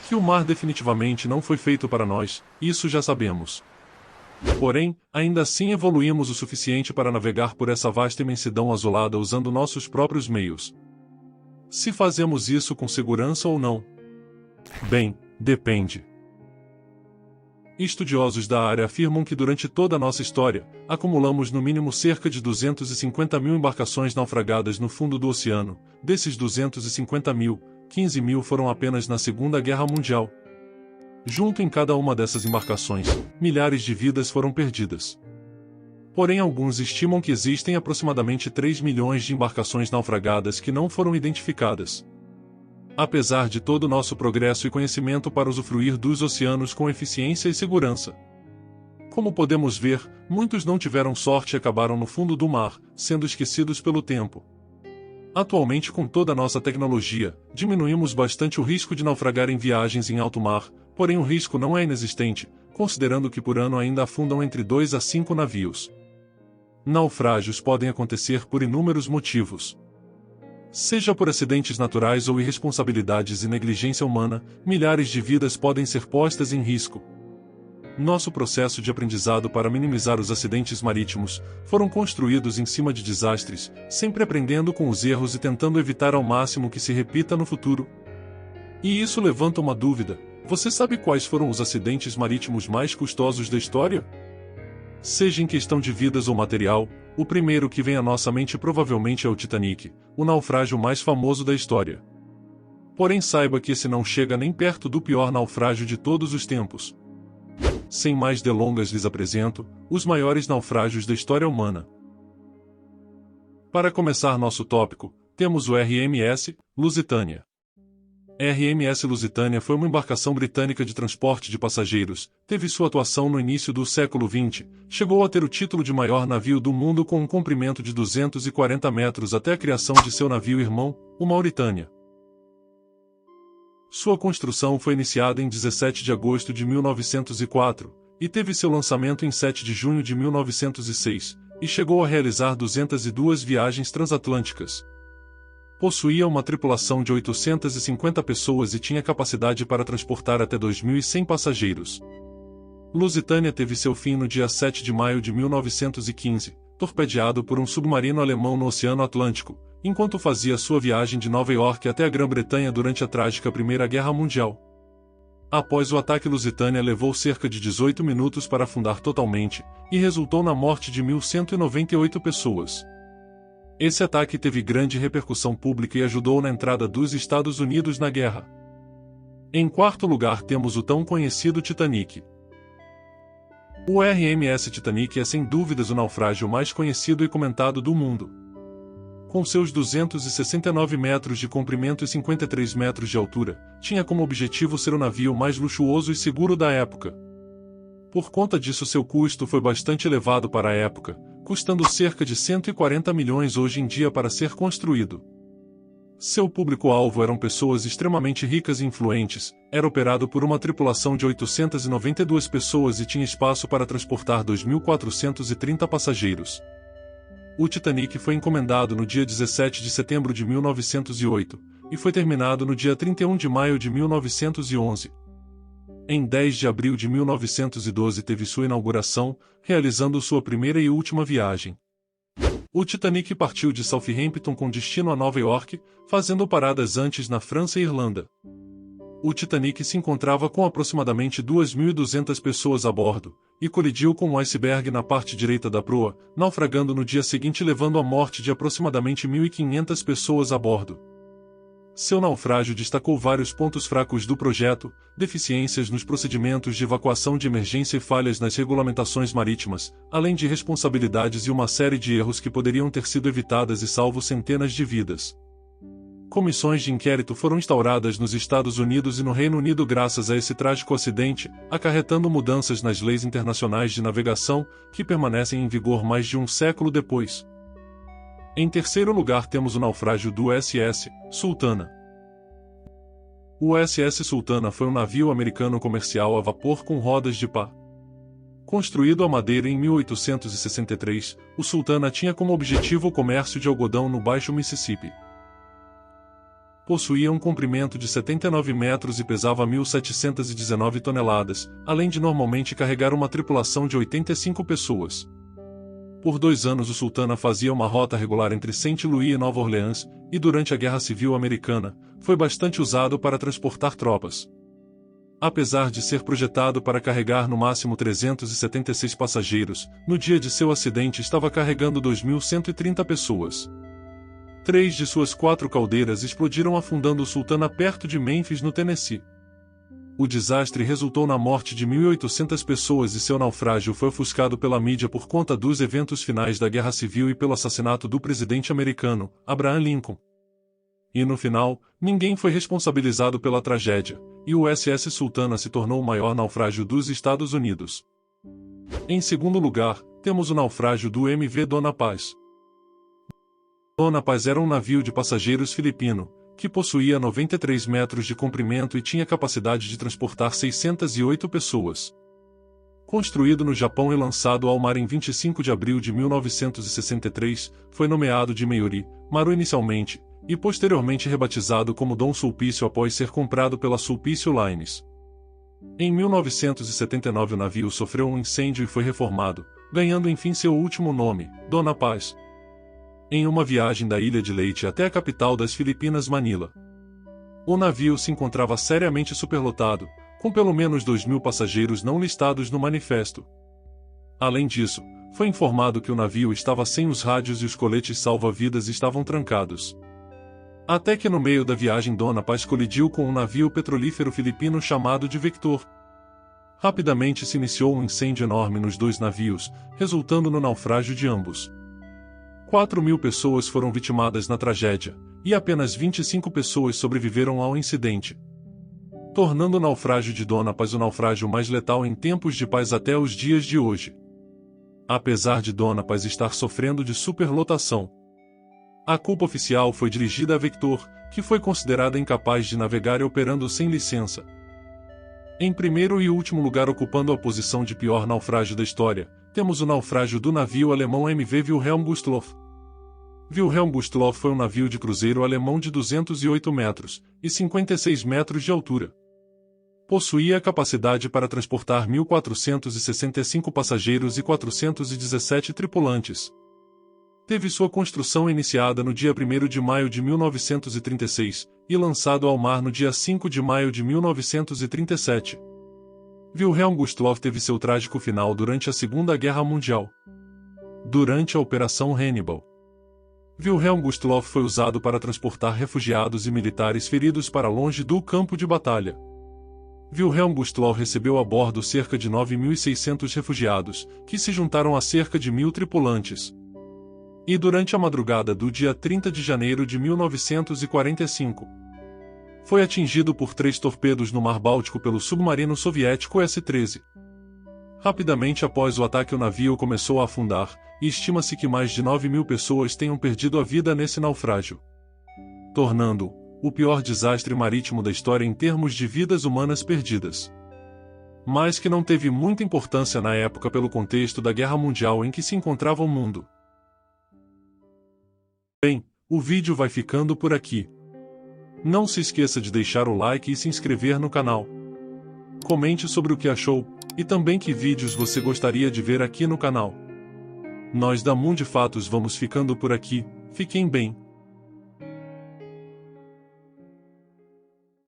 Que o mar definitivamente não foi feito para nós, isso já sabemos. Porém, ainda assim evoluímos o suficiente para navegar por essa vasta imensidão azulada usando nossos próprios meios. Se fazemos isso com segurança ou não? Bem, depende. Estudiosos da área afirmam que durante toda a nossa história, acumulamos no mínimo cerca de 250 mil embarcações naufragadas no fundo do oceano. Desses 250 mil, 15 mil foram apenas na Segunda Guerra Mundial. Junto em cada uma dessas embarcações, milhares de vidas foram perdidas. Porém, alguns estimam que existem aproximadamente 3 milhões de embarcações naufragadas que não foram identificadas. Apesar de todo o nosso progresso e conhecimento para usufruir dos oceanos com eficiência e segurança. Como podemos ver, muitos não tiveram sorte e acabaram no fundo do mar, sendo esquecidos pelo tempo. Atualmente, com toda a nossa tecnologia, diminuímos bastante o risco de naufragar em viagens em alto mar, porém o risco não é inexistente, considerando que por ano ainda afundam entre 2 a 5 navios. Naufrágios podem acontecer por inúmeros motivos. Seja por acidentes naturais ou irresponsabilidades e negligência humana, milhares de vidas podem ser postas em risco. Nosso processo de aprendizado para minimizar os acidentes marítimos foram construídos em cima de desastres, sempre aprendendo com os erros e tentando evitar ao máximo que se repita no futuro. E isso levanta uma dúvida: você sabe quais foram os acidentes marítimos mais custosos da história? Seja em questão de vidas ou material, o primeiro que vem à nossa mente provavelmente é o Titanic, o naufrágio mais famoso da história. Porém, saiba que esse não chega nem perto do pior naufrágio de todos os tempos. Sem mais delongas, lhes apresento os maiores naufrágios da história humana. Para começar nosso tópico, temos o RMS Lusitânia. RMS Lusitânia foi uma embarcação britânica de transporte de passageiros, teve sua atuação no início do século XX, chegou a ter o título de maior navio do mundo com um comprimento de 240 metros até a criação de seu navio irmão, o Mauritânia. Sua construção foi iniciada em 17 de agosto de 1904, e teve seu lançamento em 7 de junho de 1906, e chegou a realizar 202 viagens transatlânticas. Possuía uma tripulação de 850 pessoas e tinha capacidade para transportar até 2.100 passageiros. Lusitânia teve seu fim no dia 7 de maio de 1915, torpedeado por um submarino alemão no Oceano Atlântico, enquanto fazia sua viagem de Nova York até a Grã-Bretanha durante a trágica Primeira Guerra Mundial. Após o ataque, Lusitânia levou cerca de 18 minutos para afundar totalmente, e resultou na morte de 1.198 pessoas. Esse ataque teve grande repercussão pública e ajudou na entrada dos Estados Unidos na guerra. Em quarto lugar temos o tão conhecido Titanic. O RMS Titanic é sem dúvidas o naufrágio mais conhecido e comentado do mundo. Com seus 269 metros de comprimento e 53 metros de altura, tinha como objetivo ser o navio mais luxuoso e seguro da época. Por conta disso, seu custo foi bastante elevado para a época, custando cerca de 140 milhões hoje em dia para ser construído. Seu público-alvo eram pessoas extremamente ricas e influentes, era operado por uma tripulação de 892 pessoas e tinha espaço para transportar 2.430 passageiros. O Titanic foi encomendado no dia 17 de setembro de 1908, e foi terminado no dia 31 de maio de 1911. Em 10 de abril de 1912 teve sua inauguração, realizando sua primeira e última viagem. O Titanic partiu de Southampton com destino a Nova York, fazendo paradas antes na França e Irlanda. O Titanic se encontrava com aproximadamente 2.200 pessoas a bordo, e colidiu com um iceberg na parte direita da proa, naufragando no dia seguinte, levando à morte de aproximadamente 1.500 pessoas a bordo. Seu naufrágio destacou vários pontos fracos do projeto, deficiências nos procedimentos de evacuação de emergência e falhas nas regulamentações marítimas, além de responsabilidades e uma série de erros que poderiam ter sido evitadas e salvo centenas de vidas. Comissões de inquérito foram instauradas nos Estados Unidos e no Reino Unido graças a esse trágico acidente, acarretando mudanças nas leis internacionais de navegação, que permanecem em vigor mais de um século depois. Em terceiro lugar temos o naufrágio do USS Sultana. O USS Sultana foi um navio americano comercial a vapor com rodas de pá. Construído a madeira em 1863, o Sultana tinha como objetivo o comércio de algodão no Baixo Mississippi. possuía um comprimento de 79 metros e pesava 1.719 toneladas, além de normalmente carregar uma tripulação de 85 pessoas. Por 2 anos o Sultana fazia uma rota regular entre Saint Louis e Nova Orleans, e durante a Guerra Civil Americana, foi bastante usado para transportar tropas. Apesar de ser projetado para carregar no máximo 376 passageiros, no dia de seu acidente estava carregando 2.130 pessoas. 3 de suas 4 caldeiras explodiram afundando o Sultana perto de Memphis, no Tennessee. O desastre resultou na morte de 1.800 pessoas e seu naufrágio foi ofuscado pela mídia por conta dos eventos finais da Guerra Civil e pelo assassinato do presidente americano, Abraham Lincoln. E no final, ninguém foi responsabilizado pela tragédia, e o USS Sultana se tornou o maior naufrágio dos Estados Unidos. Em segundo lugar, temos o naufrágio do MV Dona Paz. Dona Paz era um navio de passageiros filipino, que possuía 93 metros de comprimento e tinha capacidade de transportar 608 pessoas. Construído no Japão e lançado ao mar em 25 de abril de 1963, foi nomeado de Meiyuri Maru inicialmente, e posteriormente rebatizado como Dom Sulpício após ser comprado pela Sulpício Lines. Em 1979 o navio sofreu um incêndio e foi reformado, ganhando enfim seu último nome, Dona Paz, em uma viagem da Ilha de Leyte até a capital das Filipinas, Manila. O navio se encontrava seriamente superlotado, com pelo menos 2.000 passageiros não listados no manifesto. Além disso, foi informado que o navio estava sem os rádios e os coletes salva-vidas estavam trancados. Até que no meio da viagem Dona Paz colidiu com um navio petrolífero filipino chamado de Victor. Rapidamente se iniciou um incêndio enorme nos 2 navios, resultando no naufrágio de ambos. 4.000 pessoas foram vitimadas na tragédia, e apenas 25 pessoas sobreviveram ao incidente, tornando o naufrágio de Dona Paz o naufrágio mais letal em tempos de paz até os dias de hoje. Apesar de Dona Paz estar sofrendo de superlotação, a culpa oficial foi dirigida a Victor, que foi considerada incapaz de navegar e operando sem licença. Em primeiro e último lugar, ocupando a posição de pior naufrágio da história, temos o naufrágio do navio alemão MV Wilhelm Gustloff. Wilhelm Gustloff foi um navio de cruzeiro alemão de 208 metros e 56 metros de altura. Possuía capacidade para transportar 1.465 passageiros e 417 tripulantes. Teve sua construção iniciada no dia 1º de maio de 1936 e lançado ao mar no dia 5 de maio de 1937. Wilhelm Gustloff teve seu trágico final durante a Segunda Guerra Mundial. Durante a Operação Hannibal, Wilhelm Gustloff foi usado para transportar refugiados e militares feridos para longe do campo de batalha. Wilhelm Gustloff recebeu a bordo cerca de 9.600 refugiados, que se juntaram a cerca de 1.000 tripulantes. E durante a madrugada do dia 30 de janeiro de 1945, foi atingido por 3 torpedos no Mar Báltico pelo submarino soviético S-13. Rapidamente após o ataque o navio começou a afundar, e estima-se que mais de 9.000 pessoas tenham perdido a vida nesse naufrágio, tornando-o o pior desastre marítimo da história em termos de vidas humanas perdidas. Mas que não teve muita importância na época pelo contexto da Guerra Mundial em que se encontrava o mundo. Bem, o vídeo vai ficando por aqui. Não se esqueça de deixar o like e se inscrever no canal. Comente sobre o que achou, e também que vídeos você gostaria de ver aqui no canal. Nós da Mundo de Fatos vamos ficando por aqui, fiquem bem.